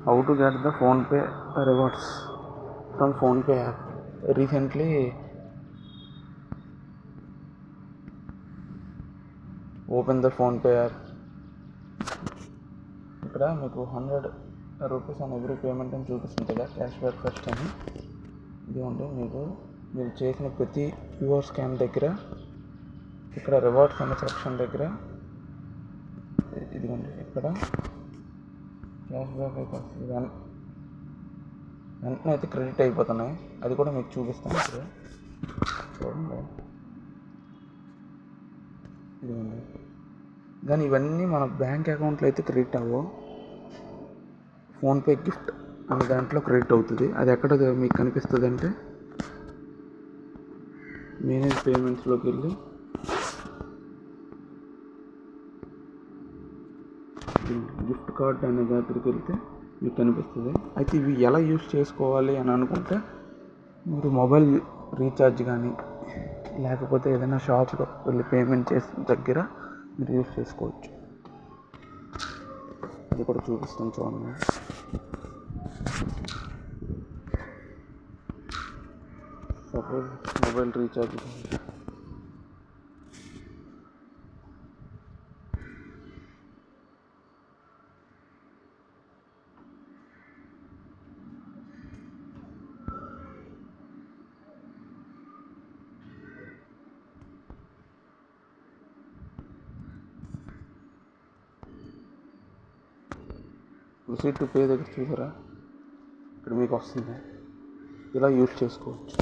How to get the PhonePe rewards from PhonePe app. Recently open the PhonePe app. ఇక్కడ మీకు 100 rupees on every payment అని చూపిస్తుంది కదా, cash back first అని. ఇదిగోండి, మీరు చేసిన ప్రతి క్యూఆర్ స్కాన్ దగ్గర ఇక్కడ రివార్డ్స్ అనే సెక్షన్ దగ్గర ఇదిగోండి ఇక్కడ క్యాష్ బ్యాక్ అయితే వస్తుంది. వెంటనే అయితే క్రెడిట్ అయిపోతున్నాయి. అది కూడా మీకు చూపిస్తాను ఇప్పుడు చూడండి. ఇదిగోండి, కానీ ఇవన్నీ మన బ్యాంక్ అకౌంట్లో అయితే క్రెడిట్ అవ్వవు. ఫోన్పే గిఫ్ట్ అనే దాంట్లో క్రెడిట్ అవుతుంది. అది ఎక్కడ మీకు కనిపిస్తుంది అంటే మేనేజ్ పేమెంట్స్లోకి వెళ్ళి గిఫ్ట్ కార్డ్ అనే దగ్గరికి వెళ్తే మీకు కనిపిస్తుంది. అయితే ఇవి ఎలా యూస్ చేసుకోవాలి అని అనుకుంటే మీరు మొబైల్ రీఛార్జ్ కానీ లేకపోతే ఏదైనా షాప్లో వెళ్ళి పేమెంట్ చేసిన దగ్గర మీరు యూస్ చేసుకోవచ్చు. అది కూడా చూపిస్తాను చూడండి. Suppose mobile recharge proceed to pay దగ్గర చూసారా, ఇక్కడ మీకు వస్తుంది. ఇలా యూజ్ చేసుకోవచ్చు.